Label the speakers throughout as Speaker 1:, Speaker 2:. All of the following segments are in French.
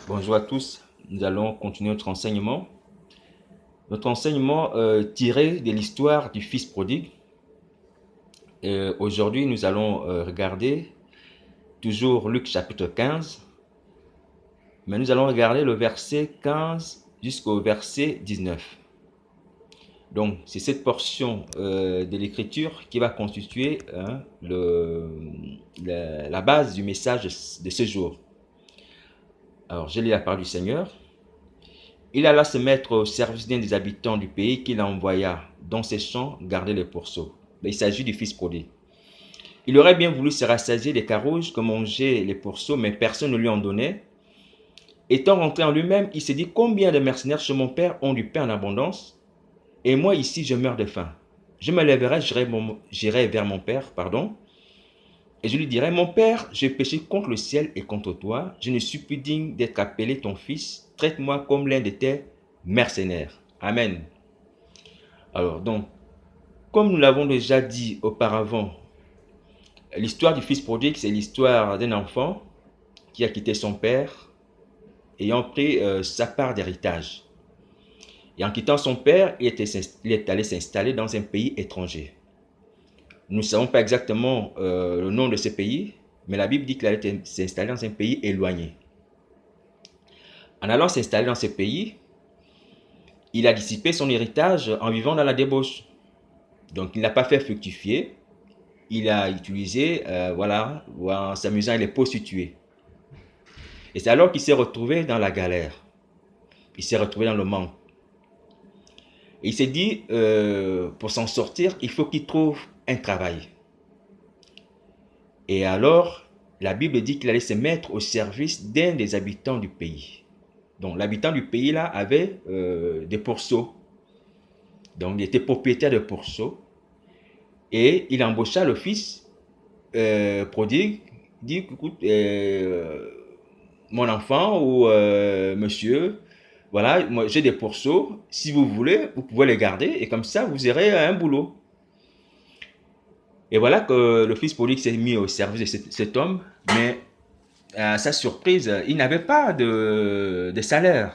Speaker 1: Bonjour à tous, nous allons continuer notre enseignement. Notre enseignement tiré de l'histoire du Fils prodigue. Aujourd'hui, nous allons regarder toujours Luc chapitre 15, mais nous allons regarder le verset 15 jusqu'au verset 19. Donc, c'est cette portion de l'écriture qui va constituer la base du message de ce jour. Alors, je lis la parole du Seigneur. Il alla se mettre au service d'un des habitants du pays qu'il envoya dans ses champs garder les pourceaux. Mais il s'agit du fils prodigue. Il aurait bien voulu se rassasier des carouges que mangeaient les pourceaux, mais personne ne lui en donnait. Étant rentré en lui-même, il s'est dit: combien de mercenaires chez mon père ont du pain en abondance, et moi ici je meurs de faim. Je me lèverai, j'irai vers mon père, et je lui dirai: mon père, j'ai péché contre le ciel et contre toi. Je ne suis plus digne d'être appelé ton fils. Traite-moi comme l'un de tes mercenaires. Amen. Alors donc, comme nous l'avons déjà dit auparavant, l'histoire du fils prodigue, c'est l'histoire d'un enfant qui a quitté son père, ayant pris sa part d'héritage. Et en quittant son père, il est allé s'installer dans un pays étranger. Nous ne savons pas exactement le nom de ce pays, mais la Bible dit qu'il allait s'installer dans un pays éloigné. En allant s'installer dans ce pays, il a dissipé son héritage en vivant dans la débauche. Donc il n'a pas fait fructifier, il a utilisé, en s'amusant les prostituées. Et c'est alors qu'il s'est retrouvé dans la galère. Il s'est retrouvé dans le manque. Et il s'est dit, pour s'en sortir, il faut qu'il trouve un travail. Et alors, la Bible dit qu'il allait se mettre au service d'un des habitants du pays. Donc l'habitant du pays là avait des pourceaux. Donc il était propriétaire de pourceaux. Et il embaucha le fils prodigue, dit: écoute, mon enfant ou monsieur, voilà, moi j'ai des pourceaux, si vous voulez, vous pouvez les garder et comme ça vous aurez un boulot. Et voilà que le fils prodigue s'est mis au service de cet homme, mais à sa surprise, il n'avait pas de salaire.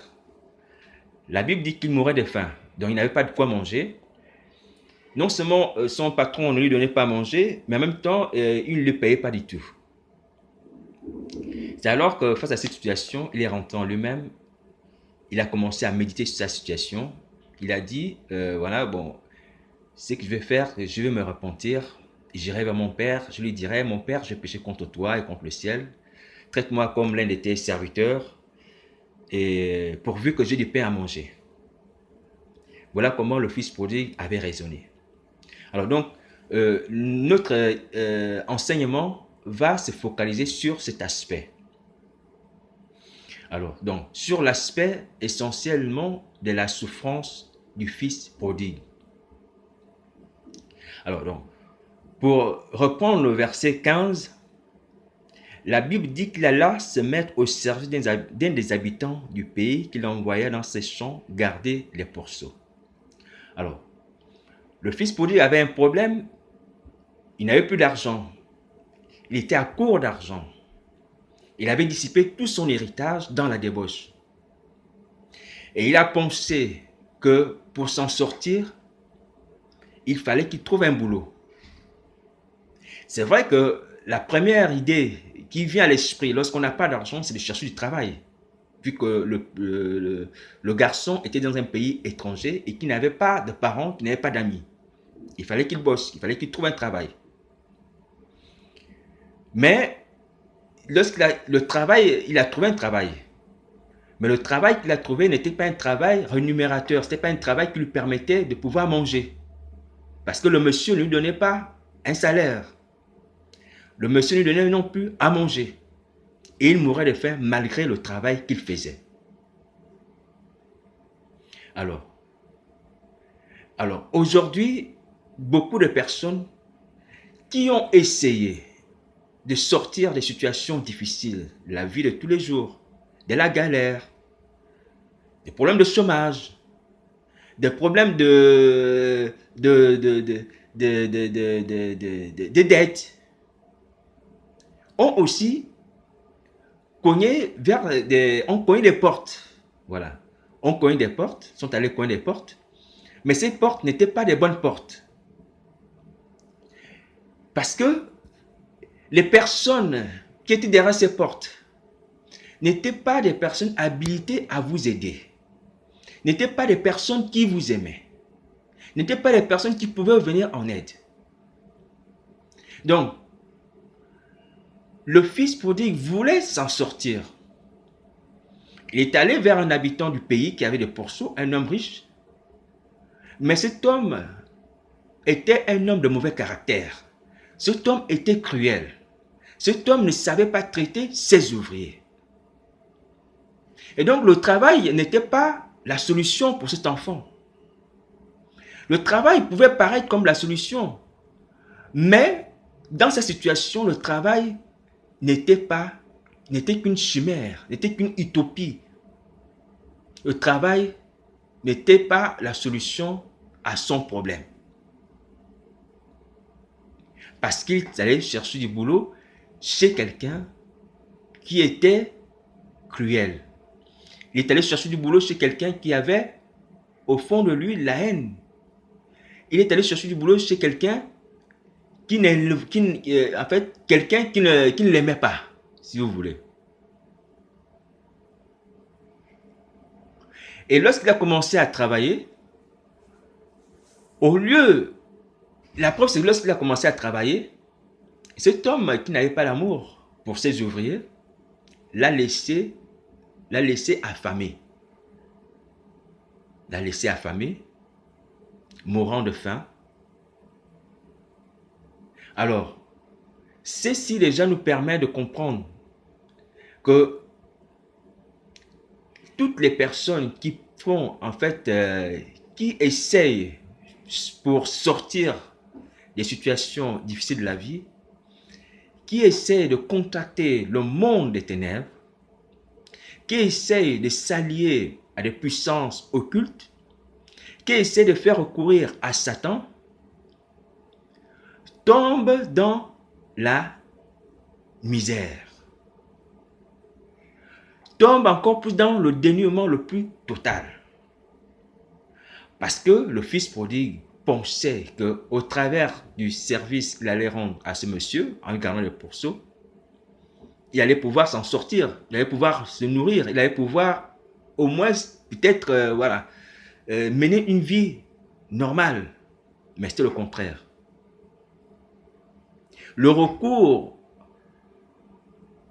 Speaker 1: La Bible dit qu'il mourait de faim, donc il n'avait pas de quoi manger. Non seulement son patron ne lui donnait pas à manger, mais en même temps, il ne le payait pas du tout. C'est alors que face à cette situation, il est rentré en lui-même. Il a commencé à méditer sur sa situation. Il a dit, ce que je vais faire, je vais me repentir. J'irai vers mon père, je lui dirai: mon père, j'ai péché contre toi et contre le ciel. Traite-moi comme l'un de tes serviteurs, et pourvu que j'ai du pain à manger. Voilà comment le fils prodigue avait raisonné. Alors donc, notre enseignement va se focaliser sur cet aspect. Alors, donc, sur l'aspect essentiellement de la souffrance du fils prodigue. Alors, donc, pour reprendre le verset 15, la Bible dit qu'il alla se mettre au service d'un des habitants du pays qu'il envoya dans ses champs garder les pourceaux. Alors, le fils prodigue avait un problème, il n'avait plus d'argent, il était à court d'argent. Il avait dissipé tout son héritage dans la débauche. Et il a pensé que pour s'en sortir, il fallait qu'il trouve un boulot. C'est vrai que la première idée qui vient à l'esprit lorsqu'on n'a pas d'argent, c'est de chercher du travail. Vu que le garçon était dans un pays étranger et qu'il n'avait pas de parents, qu'il n'avait pas d'amis. Il fallait qu'il bosse, il fallait qu'il trouve un travail. Mais lorsqu'il a le travail, il a trouvé un travail. Mais le travail qu'il a trouvé n'était pas un travail rémunérateur, ce n'était pas un travail qui lui permettait de pouvoir manger. Parce que le monsieur ne lui donnait pas un salaire. Le monsieur ne lui donnait non plus à manger. Et il mourait de faim malgré le travail qu'il faisait. Alors, aujourd'hui, beaucoup de personnes qui ont essayé de sortir des situations difficiles, de la vie de tous les jours, de la galère, des problèmes de chômage, des problèmes de dettes, ont aussi cogné on cognait des portes. Voilà. On cognait des portes, sont allés cogner des portes. Mais ces portes n'étaient pas des bonnes portes. Parce que les personnes qui étaient derrière ces portes n'étaient pas des personnes habilitées à vous aider. N'étaient pas des personnes qui vous aimaient. N'étaient pas des personnes qui pouvaient venir en aide. Donc, le fils prodigue voulait s'en sortir. Il est allé vers un habitant du pays qui avait des pourceaux, un homme riche. Mais cet homme était un homme de mauvais caractère. Cet homme était cruel. Cet homme ne savait pas traiter ses ouvriers. Et donc le travail n'était pas la solution pour cet enfant. Le travail pouvait paraître comme la solution. Mais dans cette situation, le travail n'était qu'une chimère, n'était qu'une utopie. Le travail n'était pas la solution à son problème. Parce qu'il allait chercher du boulot chez quelqu'un qui était cruel. Il est allé chercher du boulot chez quelqu'un qui avait au fond de lui la haine. Il est allé chercher du boulot chez quelqu'un qui ne l'aimait pas, si vous voulez. Et lorsqu'il a commencé à travailler, la preuve c'est que lorsqu'il a commencé à travailler, cet homme qui n'avait pas d'amour pour ses ouvriers, l'a laissé affamé. L'a laissé affamé, mourant de faim. Alors, ceci déjà nous permet de comprendre que toutes les personnes qui font, qui essayent pour sortir des situations difficiles de la vie, qui essayent de contacter le monde des ténèbres, qui essayent de s'allier à des puissances occultes, qui essayent de faire recourir à Satan, tombent dans la misère. Tombent encore plus dans le dénuement le plus total. Parce que le fils prodigue pensait qu'au travers du service qu'il allait rendre à ce monsieur, en gardant le pourceau, il allait pouvoir s'en sortir, il allait pouvoir se nourrir, il allait pouvoir au moins peut-être mener une vie normale. Mais c'était le contraire. Le recours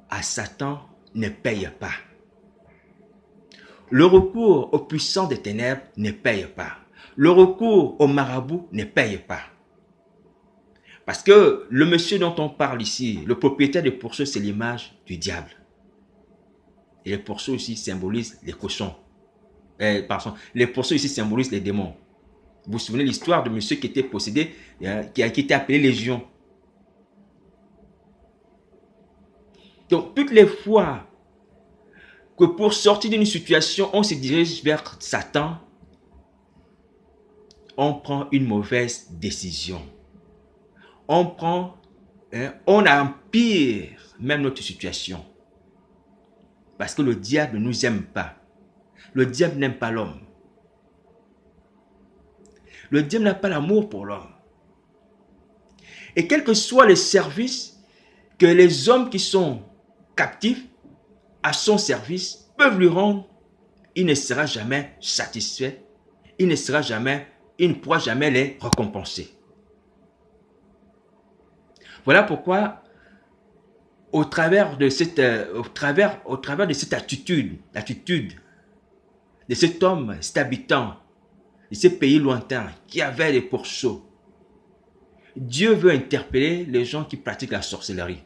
Speaker 1: à Satan ne paye pas. Le recours aux puissants des ténèbres ne paye pas. Le recours au marabout ne paye pas. Parce que le monsieur dont on parle ici, le propriétaire des pourceaux, c'est l'image du diable. Et les pourceaux ici symbolisent les cochons. Les pourceaux ici symbolisent les démons. Vous vous souvenez de l'histoire de monsieur qui était possédé, qui était appelé Légion. Donc, toutes les fois que pour sortir d'une situation, on se dirige vers Satan, on prend une mauvaise décision. On empire même notre situation. Parce que le diable ne nous aime pas. Le diable n'aime pas l'homme. Le diable n'a pas l'amour pour l'homme. Et quels que soient les services que les hommes qui sont captifs à son service peuvent lui rendre, il ne sera jamais satisfait. Il ne pourra jamais les récompenser. Voilà pourquoi, au travers de cette attitude de cet homme, cet habitant de ces pays lointains qui avait des pourceaux, Dieu veut interpeller les gens qui pratiquent la sorcellerie.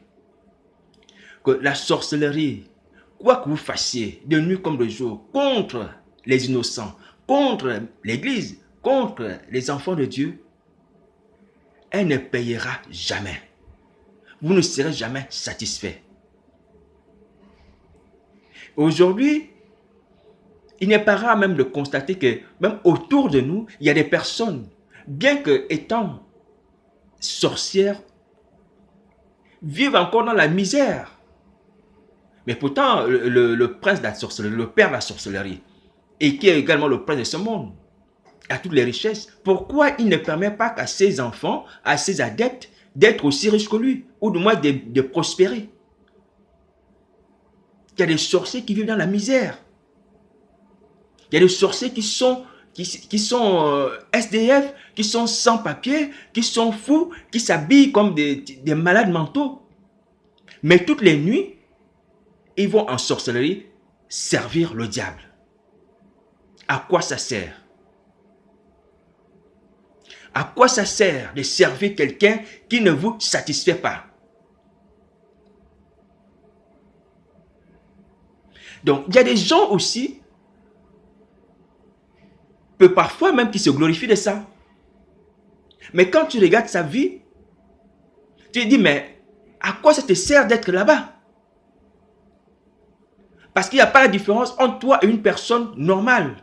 Speaker 1: Que la sorcellerie, quoi que vous fassiez, de nuit comme de jour, contre les innocents, contre l'Église, contre les enfants de Dieu, elle ne payera jamais. Vous ne serez jamais satisfait. Aujourd'hui, il n'est pas rare même de constater que même autour de nous, il y a des personnes, bien que étant sorcières, vivent encore dans la misère. Mais pourtant, le prince de la sorcellerie, le père de la sorcellerie, et qui est également le prince de ce monde, a toutes les richesses, pourquoi il ne permet pas qu'à ses enfants, à ses adeptes, d'être aussi riches que lui, ou du moins de prospérer? Il y a des sorciers qui vivent dans la misère. Il y a des sorciers qui sont SDF, qui sont sans papier, qui sont fous, qui s'habillent comme des malades mentaux. Mais toutes les nuits, ils vont en sorcellerie servir le diable. À quoi ça sert? À quoi ça sert de servir quelqu'un qui ne vous satisfait pas? Donc, il y a des gens aussi, parfois même qui se glorifient de ça. Mais quand tu regardes sa vie, tu te dis, mais à quoi ça te sert d'être là-bas? Parce qu'il n'y a pas la différence entre toi et une personne normale.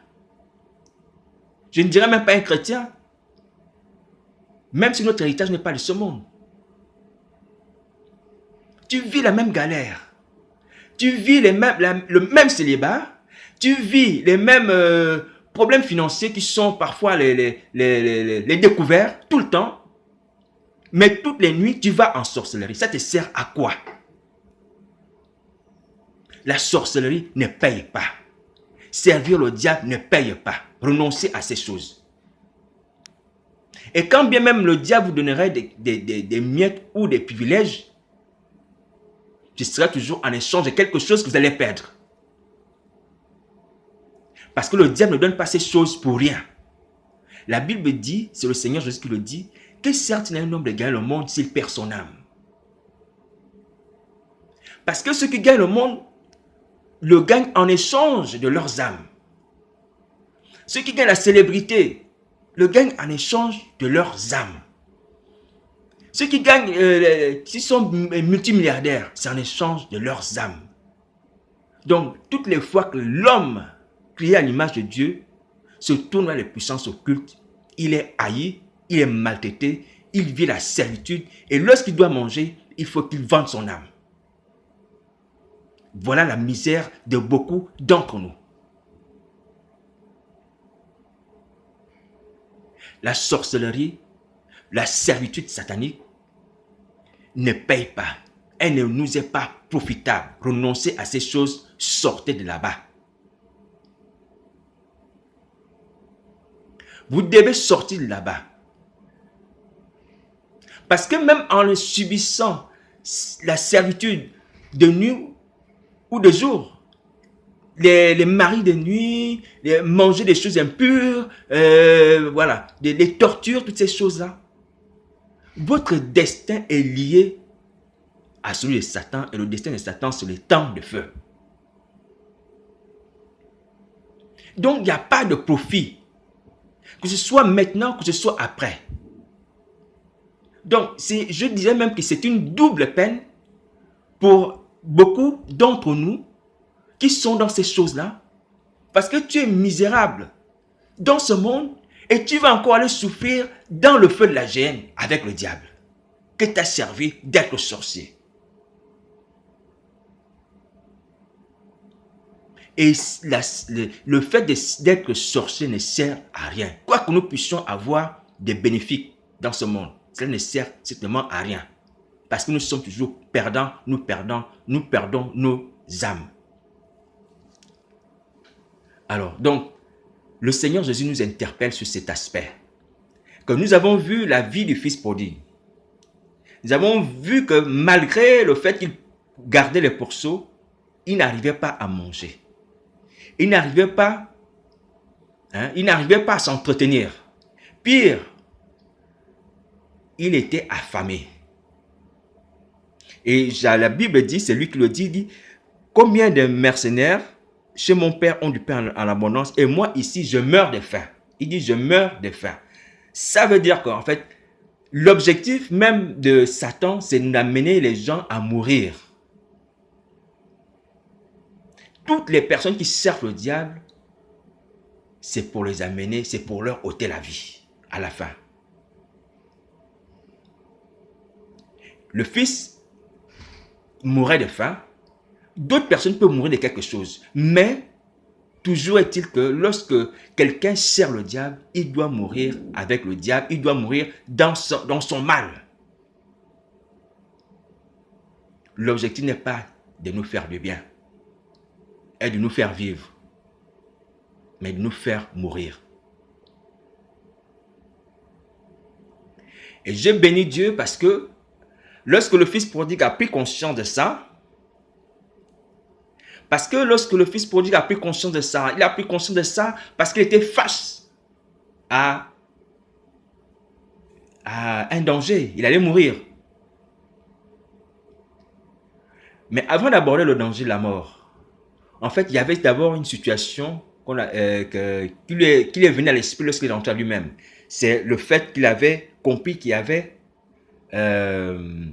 Speaker 1: Je ne dirais même pas un chrétien. Même si notre héritage n'est pas de ce monde. Tu vis la même galère. Tu vis le même célibat. Tu vis les mêmes problèmes financiers qui sont parfois les découverts tout le temps. Mais toutes les nuits, tu vas en sorcellerie. Ça te sert à quoi? La sorcellerie ne paye pas. Servir le diable ne paye pas. Renoncez à ces choses. Et quand bien même le diable vous donnerait des miettes ou des privilèges, ce sera toujours en échange de quelque chose que vous allez perdre. Parce que le diable ne donne pas ces choses pour rien. La Bible dit, c'est le Seigneur Jésus qui le dit, que certes il y a un homme de gagner le monde s'il perd son âme. Parce que ceux qui gagnent le monde le gagnent en échange de leurs âmes. Ceux qui gagnent la célébrité le gagnent en échange de leurs âmes. Ceux qui gagnent, qui sont multimilliardaires, c'est en échange de leurs âmes. Donc, toutes les fois que l'homme créé à l'image de Dieu se tourne vers les puissances occultes, il est haï, il est maltraité, il vit la servitude et lorsqu'il doit manger, il faut qu'il vende son âme. Voilà la misère de beaucoup d'entre nous. La sorcellerie, la servitude satanique ne paye pas. Elle ne nous est pas profitable. Renoncez à ces choses, sortez de là-bas. Vous devez sortir de là-bas. Parce que même en subissant la servitude de nuit ou de jour, les maris de nuit, manger des choses impures, voilà, les tortures, toutes ces choses-là. Votre destin est lié à celui de Satan et le destin de Satan, c'est le temps de feu. Donc, il n'y a pas de profit, que ce soit maintenant, que ce soit après. Donc, je dirais même que c'est une double peine pour beaucoup d'entre nous qui sont dans ces choses-là, parce que tu es misérable dans ce monde et tu vas encore aller souffrir dans le feu de la géhenne avec le diable que t'a servi d'être sorcier. Et le fait d'être sorcier ne sert à rien. Quoi que nous puissions avoir des bénéfices dans ce monde, cela ne sert strictement à rien. Parce que nous sommes toujours perdants, nous perdons nos âmes. Alors, donc, le Seigneur Jésus nous interpelle sur cet aspect. Que nous avons vu la vie du fils prodigue. Nous avons vu que malgré le fait qu'il gardait les pourceaux, il n'arrivait pas à manger. Il n'arrivait pas à s'entretenir. Pire, il était affamé. Et la Bible dit, c'est lui qui le dit, combien de mercenaires chez mon père ont du pain en abondance et moi ici je meurs de faim. Il dit je meurs de faim. Ça veut dire qu'en fait, l'objectif même de Satan, c'est d'amener les gens à mourir. Toutes les personnes qui servent le diable, c'est pour les amener, c'est pour leur ôter la vie à la fin. Le fils mourait de faim. D'autres personnes peuvent mourir de quelque chose. Mais toujours est-il que lorsque quelqu'un sert le diable, il doit mourir avec le diable. Il doit mourir dans son mal. L'objectif n'est pas de nous faire du bien et de nous faire vivre, mais de nous faire mourir. Et je bénis Dieu parce que lorsque le fils prodigue a pris conscience de ça, il a pris conscience de ça parce qu'il était face à un danger. Il allait mourir. Mais avant d'aborder le danger de la mort, en fait, il y avait d'abord une situation qui lui est venue à l'esprit lorsqu'il est rentré à lui-même. C'est le fait qu'il avait compris qu'il y avait, le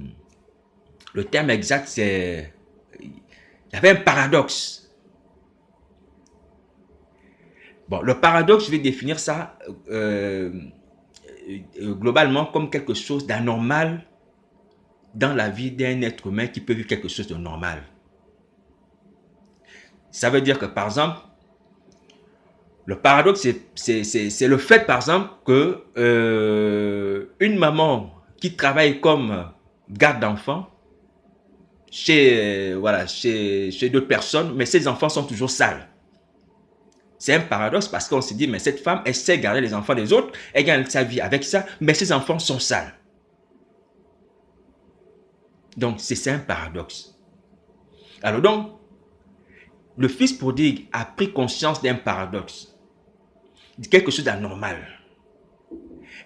Speaker 1: terme exact, c'est, il y avait un paradoxe. Bon, le paradoxe, je vais définir ça globalement comme quelque chose d'anormal dans la vie d'un être humain qui peut vivre quelque chose de normal. Ça veut dire que, par exemple, le paradoxe, c'est le fait, par exemple, que une maman qui travaille comme garde d'enfants chez d'autres personnes, mais ses enfants sont toujours sales. C'est un paradoxe parce qu'on se dit, mais cette femme, elle sait garder les enfants des autres, elle gagne sa vie avec ça, mais ses enfants sont sales. Donc, c'est un paradoxe. Alors donc, le fils prodigue a pris conscience d'un paradoxe, de quelque chose d'anormal.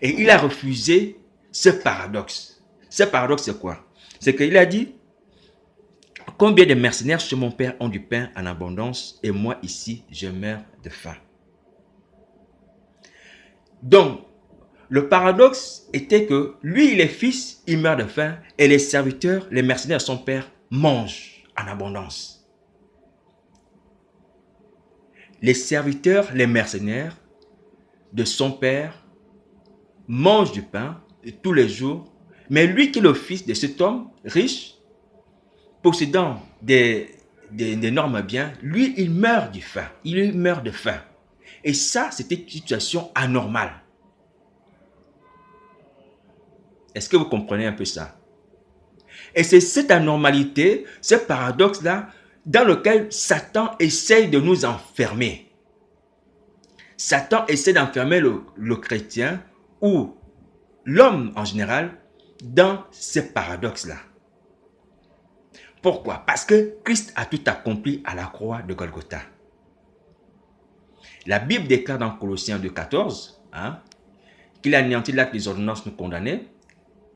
Speaker 1: Et il a refusé ce paradoxe. Ce paradoxe, c'est quoi? C'est qu'il a dit, combien de mercenaires chez mon père ont du pain en abondance et moi ici, je meurs de faim. Donc, le paradoxe était que lui, il est fils, il meurt de faim et les serviteurs, les mercenaires de son père mangent en abondance. Les serviteurs, les mercenaires de son père mangent du pain tous les jours, mais lui qui est le fils de cet homme riche, possédant d'énormes biens, lui, il meurt de faim. Il meurt de faim. Et ça, c'était une situation anormale. Est-ce que vous comprenez un peu ça? Et c'est cette anormalité, ce paradoxe-là, dans lequel Satan essaye de nous enfermer. Satan essaie d'enfermer le chrétien ou l'homme en général dans ce paradoxe-là. Pourquoi? Parce que Christ a tout accompli à la croix de Golgotha. La Bible déclare dans Colossiens 2,14 qu'il a anéanti l'acte des ordonnances nous condamner.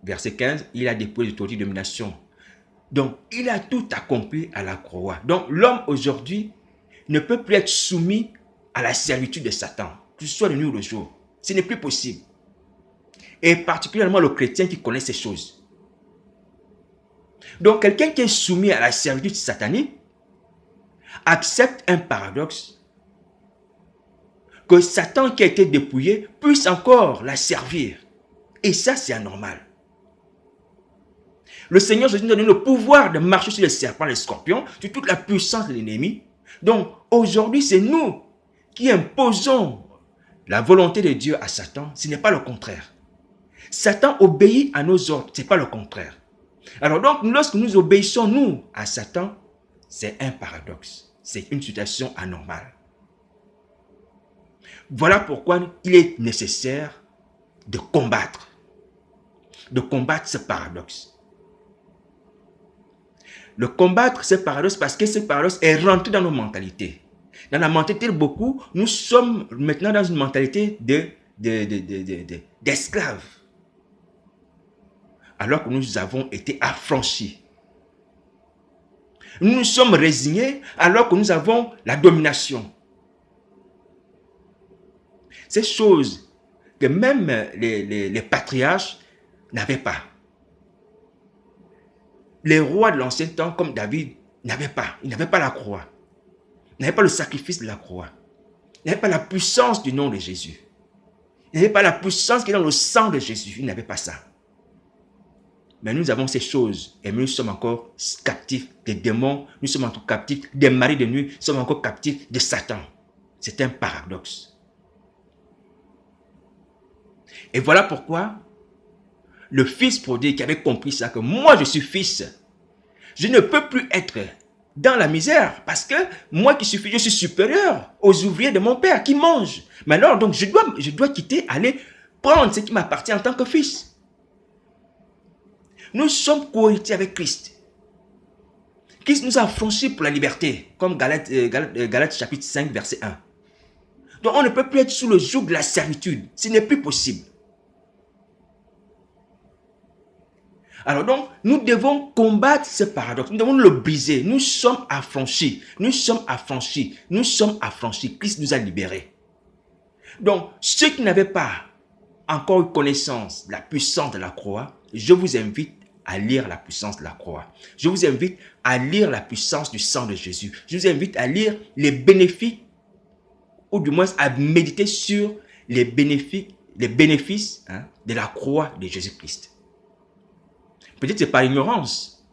Speaker 1: Verset 15, il a dépouillé l'autorité de domination. Donc, il a tout accompli à la croix. Donc, l'homme aujourd'hui ne peut plus être soumis à la servitude de Satan, que ce soit de nuit ou de jour. Ce n'est plus possible. Et particulièrement le chrétien qui connaît ces choses. Donc, quelqu'un qui est soumis à la servitude satanique accepte un paradoxe, que Satan qui a été dépouillé puisse encore la servir. Et ça, c'est anormal. Le Seigneur Jésus nous a donné le pouvoir de marcher sur les serpents, les scorpions, sur toute la puissance de l'ennemi. Donc, aujourd'hui, c'est nous qui imposons la volonté de Dieu à Satan. Ce n'est pas le contraire. Satan obéit à nos ordres, ce n'est pas le contraire. Alors donc, lorsque nous obéissons, nous, à Satan, c'est un paradoxe. C'est une situation anormale. Voilà pourquoi il est nécessaire de combattre ce paradoxe. De combattre ce paradoxe parce que ce paradoxe est rentré dans nos mentalités. Dans la mentalité de beaucoup, nous sommes maintenant dans une mentalité d'esclaves. Alors que nous avons été affranchis. Nous nous sommes résignés alors que nous avons la domination. Ces choses que même les patriarches n'avaient pas. Les rois de l'ancien temps, comme David, n'avaient pas. Ils n'avaient pas la croix. Ils n'avaient pas le sacrifice de la croix. Ils n'avaient pas la puissance du nom de Jésus. Ils n'avaient pas la puissance qui est dans le sang de Jésus. Ils n'avaient pas ça. Mais nous avons ces choses et nous sommes encore captifs des démons, nous sommes encore captifs des maris de nuit, nous sommes encore captifs de Satan. C'est un paradoxe. Et voilà pourquoi le fils prodigue qui avait compris ça, que moi je suis fils, je ne peux plus être dans la misère parce que moi qui suis fils, je suis supérieur aux ouvriers de mon père qui mangent. Mais alors donc je dois quitter, aller prendre ce qui m'appartient en tant que fils. Nous sommes co-héritiers avec Christ. Christ nous a affranchis pour la liberté, comme Galates chapitre 5, verset 1. Donc on ne peut plus être sous le joug de la servitude. Ce n'est plus possible. Alors donc, nous devons combattre ce paradoxe. Nous devons le briser. Nous sommes affranchis. Nous sommes affranchis. Nous sommes affranchis. Christ nous a libérés. Donc, ceux qui n'avaient pas encore eu connaissance de la puissance de la croix, je vous invite à lire la puissance de la croix. Je vous invite à lire la puissance du sang de Jésus. Je vous invite à lire les bénéfices, ou du moins à méditer sur les bénéfices de la croix de Jésus-Christ. Peut-être que c'est par ignorance.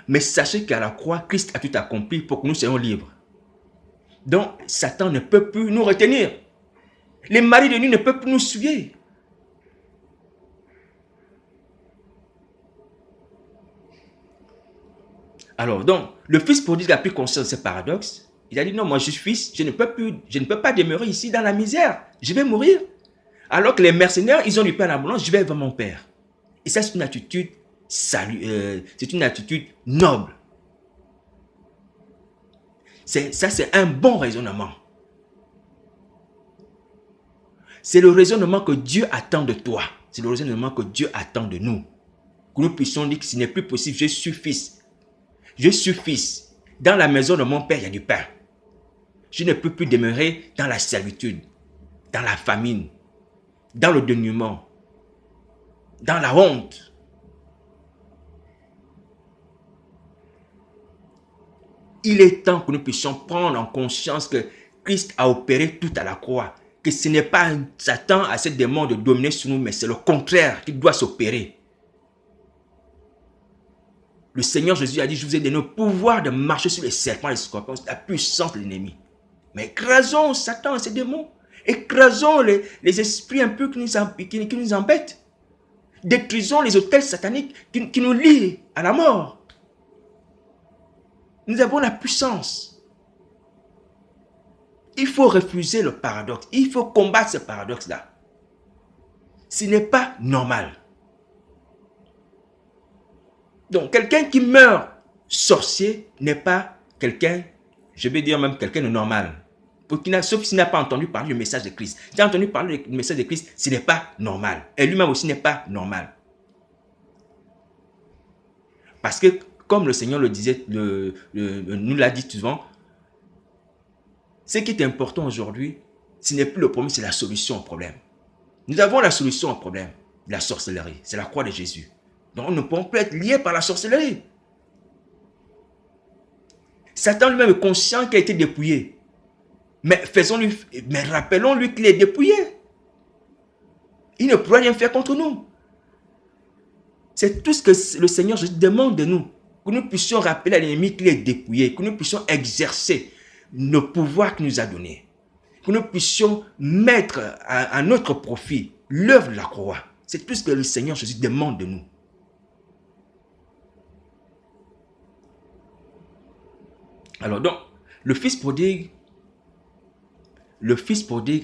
Speaker 1: Mais sachez qu'à la croix, Christ a tout accompli pour que nous soyons libres. Donc, Satan ne peut plus nous retenir. Les maris de nuit ne peuvent plus nous suivre. Alors, donc, le fils prodigue a pris conscience de ce paradoxe. Il a dit, non, moi je suis fils, je ne peux pas demeurer ici dans la misère. Je vais mourir. Alors que les mercenaires, ils ont du pain à l'abondance, je vais vers mon père. Et ça, c'est une attitude c'est une attitude noble. Ça, c'est un bon raisonnement. C'est le raisonnement que Dieu attend de toi. C'est le raisonnement que Dieu attend de nous. Que nous puissions dire que ce n'est plus possible, je suis fils. Je suis fils. Dans la maison de mon père, il y a du pain. Je ne peux plus demeurer dans la servitude, dans la famine, dans le dénuement, dans la honte. Il est temps que nous puissions prendre en conscience que Christ a opéré tout à la croix. Que ce n'est pas Satan à ce démon de dominer sur nous, mais c'est le contraire qui doit s'opérer. Le Seigneur Jésus a dit, je vous ai donné le pouvoir de marcher sur les serpents et les scorpions, la puissance de l'ennemi. Mais écrasons Satan et ses démons. Écrasons les esprits un peu qui nous embêtent. Détruisons les autels sataniques qui nous lient à la mort. Nous avons la puissance. Il faut refuser le paradoxe. Il faut combattre ce paradoxe-là. Ce n'est pas normal. Donc, quelqu'un qui meurt sorcier n'est pas quelqu'un, je vais dire même quelqu'un de normal. Sauf s'il n'a pas entendu parler du message de Christ. S'il a entendu parler du message de Christ, ce n'est pas normal. Et lui-même aussi n'est pas normal. Parce que, comme le Seigneur le disait, nous l'a dit souvent, ce qui est important aujourd'hui, ce n'est plus le problème, c'est la solution au problème. Nous avons la solution au problème, la sorcellerie. C'est la croix de Jésus. Donc, nous ne pouvons plus être liés par la sorcellerie. Satan lui-même est conscient qu'il a été dépouillé. Mais rappelons-lui qu'il est dépouillé. Il ne pourra rien faire contre nous. C'est tout ce que le Seigneur Jésus demande de nous. Que nous puissions rappeler à l'ennemi qu'il est dépouillé. Que nous puissions exercer le pouvoir qu'il nous a donné. Que nous puissions mettre à notre profit l'œuvre de la croix. C'est tout ce que le Seigneur Jésus demande de nous. Alors donc, le fils prodigue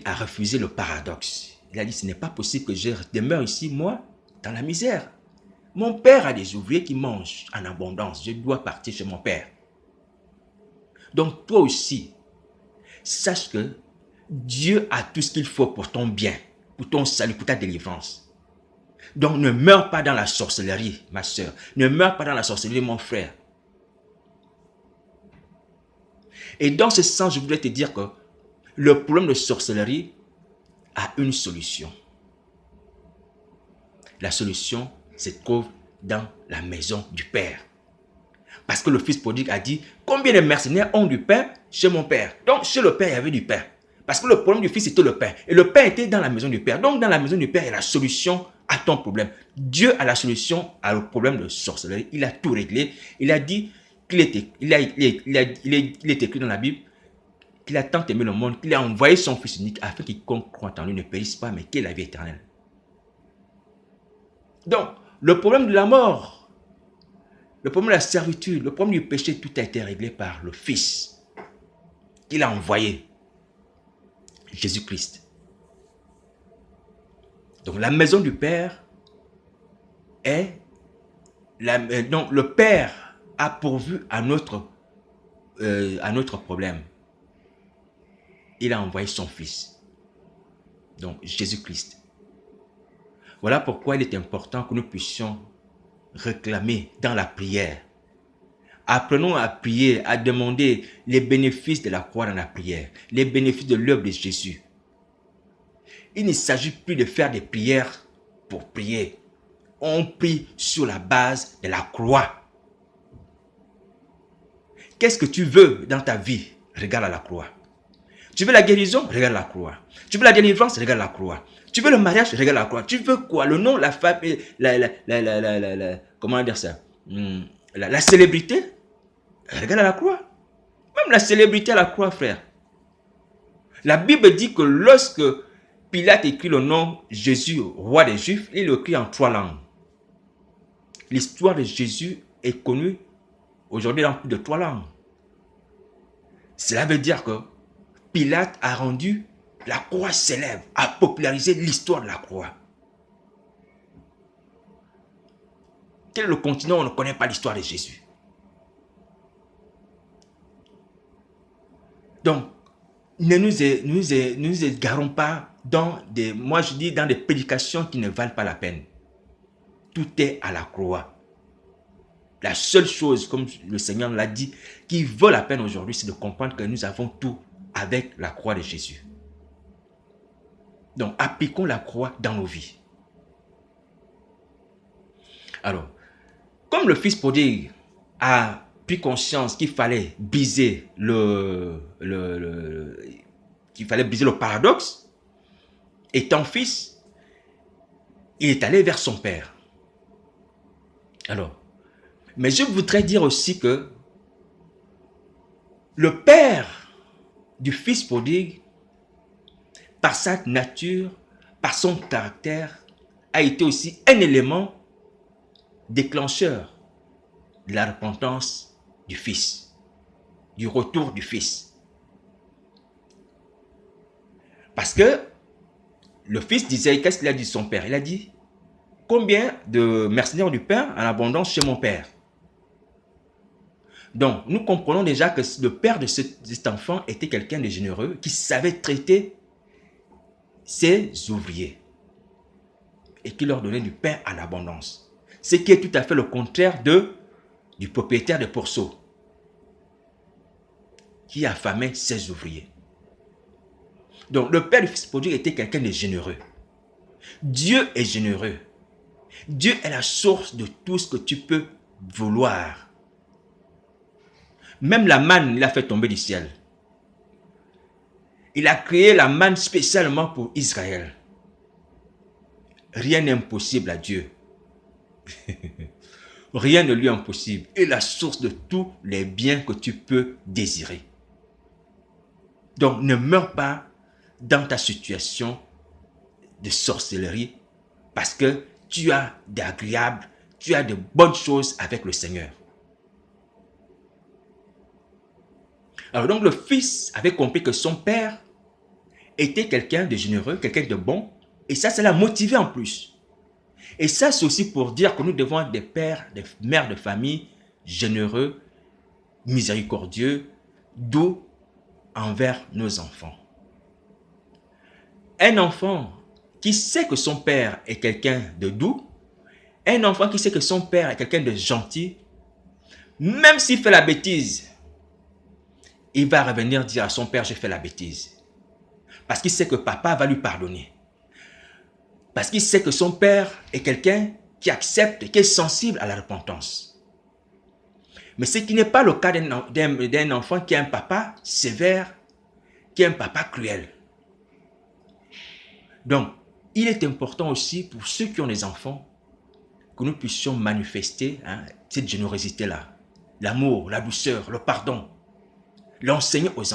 Speaker 1: a refusé le paradoxe. Il a dit, ce n'est pas possible que je demeure ici, moi, dans la misère. Mon père a des ouvriers qui mangent en abondance. Je dois partir chez mon père. Donc toi aussi, sache que Dieu a tout ce qu'il faut pour ton bien, pour ton salut, pour ta délivrance. Donc ne meurs pas dans la sorcellerie, ma soeur. Ne meurs pas dans la sorcellerie, mon frère. Et dans ce sens, je voudrais te dire que le problème de sorcellerie a une solution. La solution se trouve dans la maison du Père. Parce que le fils prodigue a dit, combien de mercenaires ont du pain chez mon père? Donc chez le père, il y avait du pain. Parce que le problème du fils, c'était le père. Et le père était dans la maison du père. Donc, dans la maison du père, il y a la solution à ton problème. Dieu a la solution à le problème de sorcellerie. Il a tout réglé. Il a dit qu'il est écrit dans la Bible qu'il a tant aimé le monde qu'il a envoyé son fils unique afin qu'il croit en lui ne périsse pas, mais qu'il ait la vie éternelle. Donc, le problème de la mort, le problème de la servitude, le problème du péché, tout a été réglé par le Fils qu'il a envoyé, Jésus-Christ. Donc, la maison du Père est... donc, le Père a pourvu à notre problème. Il a envoyé son Fils. Donc, Jésus-Christ. Voilà pourquoi il est important que nous puissions réclamer dans la prière. Apprenons à prier, à demander les bénéfices de la croix dans la prière, les bénéfices de l'œuvre de Jésus. Il ne s'agit plus de faire des prières pour prier. On prie sur la base de la croix. Qu'est-ce que tu veux dans ta vie? Regarde à la croix. Tu veux la guérison? Regarde la croix. Tu veux la délivrance? Regarde la croix. Tu veux le mariage? Regarde la croix. Tu veux quoi? Le nom, la femme, comment dire ça? La célébrité? Regarde à la croix. Même la célébrité à la croix, frère. La Bible dit que lorsque Pilate écrit le nom Jésus, roi des Juifs, il l'écrit en 3 langues. L'histoire de Jésus est connue aujourd'hui dans plus de 3 langues. Cela veut dire que Pilate a rendu la croix célèbre, a popularisé l'histoire de la croix. Quel est le continent où on ne connaît pas l'histoire de Jésus? Donc, ne nous égarons pas dans des, moi je dis dans des prédications qui ne valent pas la peine. Tout est à la croix. La seule chose, comme le Seigneur l'a dit, qui vaut la peine aujourd'hui, c'est de comprendre que nous avons tout avec la croix de Jésus. Donc, appliquons la croix dans nos vies. Alors, comme le fils prodigue a pris conscience qu'il fallait briser le paradoxe, étant fils, il est allé vers son père. Alors, mais je voudrais dire aussi que le père du fils prodigue, par sa nature, par son caractère, a été aussi un élément déclencheur de la repentance du fils, du retour du fils. Parce que le fils disait, qu'est-ce qu'il a dit de son père? Il a dit, combien de mercenaires du pain en abondance chez mon père? Donc, nous comprenons déjà que le père de cet enfant était quelqu'un de généreux, qui savait traiter ses ouvriers et qui leur donnait du pain en abondance. Ce qui est tout à fait le contraire du propriétaire de pourceau qui affamait ses ouvriers. Donc, le père du fils prodigue était quelqu'un de généreux. Dieu est généreux. Dieu est la source de tout ce que tu peux vouloir. Même la manne, il a fait tomber du ciel. Il a créé la manne spécialement pour Israël. Rien n'est impossible à Dieu. Rien ne lui est impossible. Il est la source de tous les biens que tu peux désirer. Donc, ne meurs pas dans ta situation de sorcellerie parce que tu as d'agréables, tu as de bonnes choses avec le Seigneur. Alors donc le fils avait compris que son père était quelqu'un de généreux, quelqu'un de bon, et ça l'a motivé en plus. Et ça c'est aussi pour dire que nous devons être des pères, des mères de famille généreux, miséricordieux, doux envers nos enfants. Un enfant qui sait que son père est quelqu'un de doux, un enfant qui sait que son père est quelqu'un de gentil, même s'il fait la bêtise, il va revenir dire à son père, j'ai fait la bêtise. Parce qu'il sait que papa va lui pardonner. Parce qu'il sait que son père est quelqu'un qui accepte, qui est sensible à la repentance. Mais ce qui n'est pas le cas d'un enfant qui a un papa sévère, qui est un papa cruel. Donc, il est important aussi pour ceux qui ont des enfants que nous puissions manifester cette générosité-là. L'amour, la douceur, le pardon. L'enseigner aux enfants.